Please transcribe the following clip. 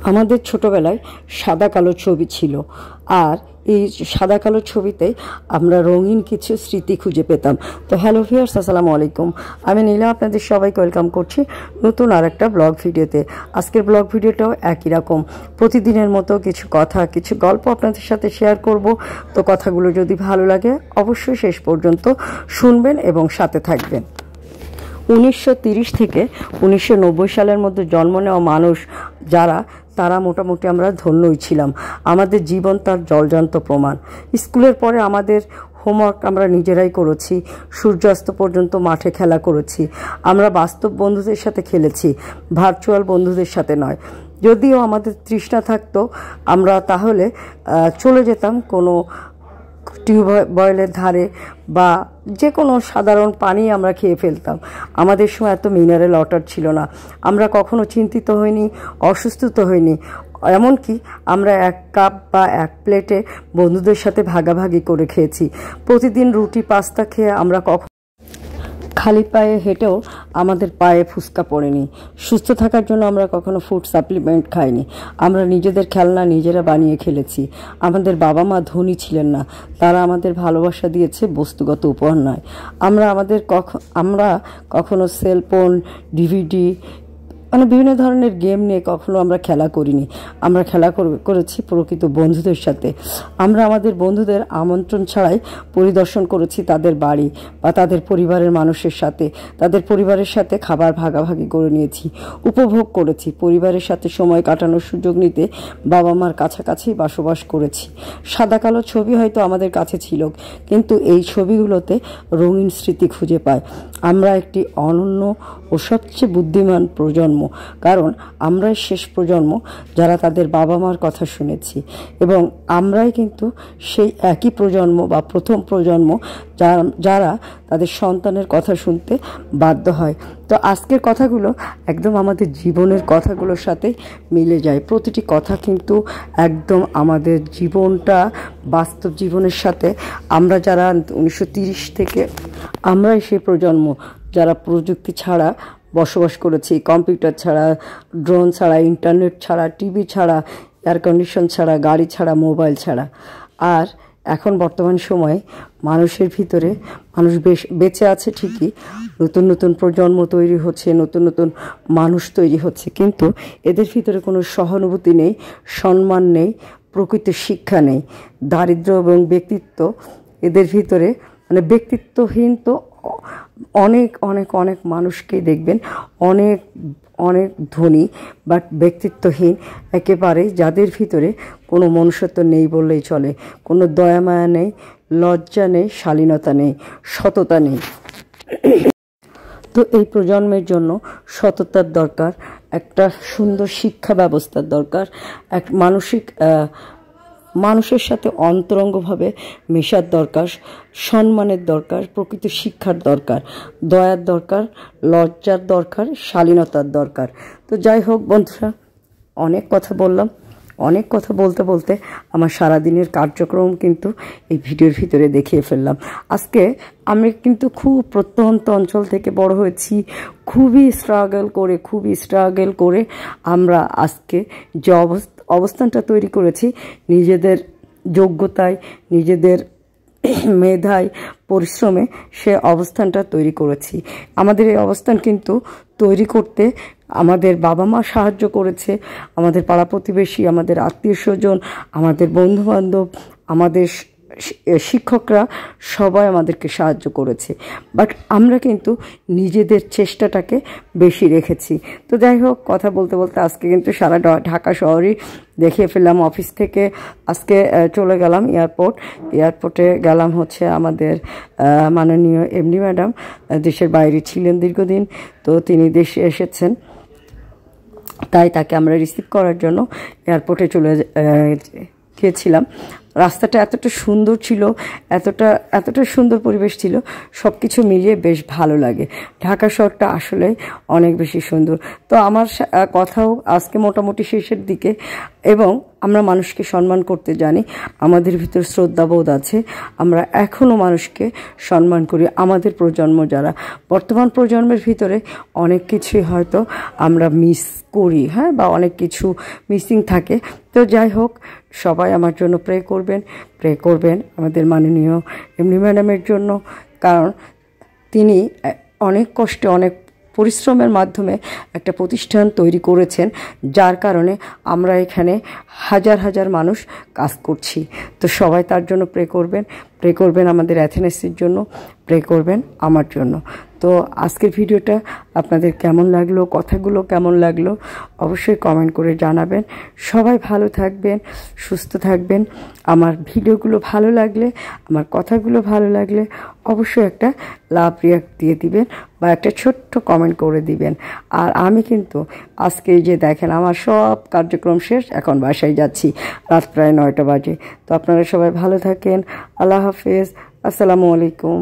আমাদের ছোটবেলায় সাদা কালো ছবি ছিল, আর এই সাদা কালো ছবিতে আমরা রঙিন কিছু স্মৃতি খুঁজে পেতাম। তো হ্যালো ভিউয়ার্স, আসসালামু আলাইকুম। আমি নীলা আপনাদের সবাইকে ওয়েলকাম করছি নতুন আর একটা ব্লগ ভিডিওতে। আজকের ব্লগ ভিডিওটাও একই রকম, প্রতিদিনের মতো কিছু কথা, কিছু গল্প আপনাদের সাথে শেয়ার করব। তো কথাগুলো যদি ভালো লাগে অবশ্যই শেষ পর্যন্ত শুনবেন এবং সাথে থাকবেন। 1930 থেকে 1990 সালের মধ্যে জন্ম নেওয়া মানুষ যারা, তারা মোটামুটি আমরা ধন্যই ছিলাম। আমাদের জীবন তার জলজান্ত প্রমাণ। স্কুলের পরে আমাদের হোমওয়ার্ক আমরা নিজেরাই করেছি, সূর্যাস্ত পর্যন্ত মাঠে খেলা করেছি। আমরা বাস্তব বন্ধুদের সাথে খেলেছি, ভার্চুয়াল বন্ধুদের সাথে নয়। যদিও আমাদের তৃষ্ণা থাকতো, আমরা তাহলে চলে যেতাম কোনো টিউবওয়েলের ধারে বা যে কোনো সাধারণ পানি আমরা খেয়ে ফেলতাম। আমাদের সময় এত মিনারেল ওয়াটার ছিল না। আমরা কখনো চিন্তিত হইনি, অসুস্থ হইনি। এমনকি আমরা এক কাপ বা এক প্লেটে বন্ধুদের সাথে ভাগাভাগি করে খেয়েছি। প্রতিদিন রুটি পাস্তা খেয়ে আমরা খালি পায়ে হেঁটেও আমাদের পায়ে ফুসকা পড়েনি। সুস্থ থাকার জন্য আমরা কখনো ফুড সাপ্লিমেন্ট খাইনি। আমরা নিজেদের খেলনা নিজেরা বানিয়ে খেলেছি। আমাদের বাবা মা ধনী ছিলেন না, তারা আমাদের ভালোবাসা দিয়েছে, বস্তুগত উপহার নয়। আমরা কখনো সেলফোন, ডিভিডি বিভিন্ন ধরনের গেম নিয়ে কখনো আমরা খেলা করিনি। আমরা খেলা করেছি প্রকৃত বন্ধুদের সাথে। আমরা আমাদের বন্ধুদের আমন্ত্রণ ছাড়াই পরিদর্শন করেছি তাদের বাড়ি বা তাদের পরিবারের মানুষের সাথে। তাদের পরিবারের সাথে খাবার ভাগাভাগি করে নিয়েছি, উপভোগ করেছি। পরিবারের সাথে সময় কাটানোর সুযোগ নিতে বাবা মার কাছাকাছি বসবাস করেছি। সাদা কালো ছবি হয়তো আমাদের কাছে ছিল, কিন্তু এই ছবিগুলোতে রঙিন স্মৃতি খুঁজে পাই। আমরা একটি অনন্য ও সবচেয়ে বুদ্ধিমান প্রজন্ম, কারণ আমরাই শেষ প্রজন্ম যারা তাদের বাবা মার কথা শুনেছি, এবং আমরাই কিন্তু সেই একই প্রজন্ম বা প্রথম প্রজন্ম যারা তাদের সন্তানের কথা শুনতে বাধ্য হয়। তো আজকের কথাগুলো একদম আমাদের জীবনের কথাগুলোর সাথে মিলে যায়। প্রতিটি কথা কিন্তু একদম আমাদের জীবনটা, বাস্তব জীবনের সাথে। আমরা যারা 1930 থেকে, আমরাই সেই প্রজন্ম যারা প্রযুক্তি ছাড়া বসবাস করেছি, কম্পিউটার ছাড়া, ড্রোন ছাড়া, ইন্টারনেট ছাড়া, টিভি ছাড়া, এয়ার কন্ডিশন ছাড়া, গাড়ি ছাড়া, মোবাইল ছাড়া। আর এখন বর্তমান সময়ে মানুষের ভিতরে, মানুষ বেঁচে আছে ঠিকই, নতুন নতুন প্রজন্ম তৈরি হচ্ছে, নতুন নতুন মানুষ তৈরি হচ্ছে, কিন্তু এদের ভিতরে কোনো সহানুভূতি নেই, সম্মান নেই, প্রকৃত শিক্ষা নেই। দারিদ্র্য এবং ব্যক্তিত্ব এদের ভিতরে, ব্যক্তিত্বহীন তো অনেক অনেক অনেক মানুষকেই দেখবেন, অনেক অনেক ধনী বাট ব্যক্তিত্বহীন একেবারে, যাদের ভিতরে কোনো মনুষ্যত্ব নেই বললেই চলে। কোনো দয়া মায়া নেই, লজ্জা নেই, শালীনতা নেই, সততা নেই। তো এই প্রজন্মের জন্য সততার দরকার, একটা সুন্দর শিক্ষা ব্যবস্থার দরকার, এক মানুষের সাথে অন্তরঙ্গভাবে মেশার দরকার, সম্মানের দরকার, প্রকৃত শিক্ষার দরকার, দয়ার দরকার, লজ্জার দরকার, শালীনতার দরকার। তো যাই হোক বন্ধুরা, অনেক কথা বললাম। অনেক কথা বলতে বলতে আমার সারাদিনের কার্যক্রম কিন্তু এই ভিডিওর ভিতরে দেখিয়ে ফেললাম। আজকে আমি কিন্তু খুব প্রত্যন্ত অঞ্চল থেকে বড় হয়েছি, খুবই স্ট্রাগল করে আমরা আজকে যে অবস্থানটা তৈরি করেছি, নিজেদের যোগ্যতায়, নিজেদের মেধায়, পরিশ্রমে সে অবস্থানটা তৈরি করেছি। আমাদের এই অবস্থান কিন্তু তৈরি করতে আমাদের বাবা মা সাহায্য করেছে, আমাদের পাড়া প্রতিবেশী, আমাদের আত্মীয় স্বজন, আমাদের বন্ধুবান্ধব, আমাদের শিক্ষকরা সবাই আমাদেরকে সাহায্য করেছে। বাট আমরা কিন্তু নিজেদের চেষ্টাটাকে বেশি রেখেছি। তো যাই হোক, কথা বলতে বলতে আজকে কিন্তু সারা ঢাকা শহরই দেখিয়ে ফেললাম। অফিস থেকে আজকে চলে গেলাম এয়ারপোর্টে গেলাম হচ্ছে আমাদের মাননীয় এমডি ম্যাডাম দেশের বাইরে ছিলেন দীর্ঘদিন, তো তিনি দেশে এসেছেন, তাই তাকে আমরা রিসিভ করার জন্য এয়ারপোর্টে চলে গিয়েছিলাম। রাস্তাটা এতটা সুন্দর ছিল, এতটা সুন্দর পরিবেশ ছিল, সব কিছু মিলিয়ে বেশ ভালো লাগে। ঢাকা শহরটা আসলে অনেক বেশি সুন্দর। তো আমার কথাও আজকে মোটামুটি শেষের দিকে। এবং আমরা মানুষকে সম্মান করতে জানি, আমাদের ভিতর শ্রদ্ধাবোধ আছে, আমরা এখনও মানুষকে সম্মান করি। আমাদের প্রজন্ম যারা, বর্তমান প্রজন্মের ভিতরে অনেক কিছুই হয়তো আমরা মিস করি, হ্যাঁ, বা অনেক কিছু মিসিং থাকে। তো যাই হোক, সবাই আমার জন্য প্রে করবেন আমাদের মাননীয় এমডি ম্যাডামের জন্য, কারণ তিনি অনেক কষ্টে, অনেক পরিশ্রমের মাধ্যমে একটা প্রতিষ্ঠান তৈরি করেছেন, যার কারণে আমরা এখানে হাজার হাজার মানুষ কাজ করছি। তো সবাই তার জন্য প্রে করবেন আমাদের অ্যাথেনেসির জন্য, প্রে করবেন আমার জন্য। তো আজকের ভিডিওটা আপনাদের কেমন লাগলো, কথাগুলো কেমন লাগলো অবশ্যই কমেন্ট করে জানাবেন। সবাই ভালো থাকবেন, সুস্থ থাকবেন। আমার ভিডিওগুলো ভালো লাগলে, আমার কথাগুলো ভালো লাগলে অবশ্যই একটা লাভ রিয়াক্ট দিয়ে দিবেন বা একটা ছোট্ট কমেন্ট করে দিবেন। আর আমি কিন্তু আজকে যে দেখেন আমার সব কার্যক্রম শেষ, এখন বাসায় যাচ্ছি, রাত প্রায় 9টা বাজে। তো আপনারা সবাই ভালো থাকেন। আল্লাহ হাফেজ, আসসালামু আলাইকুম।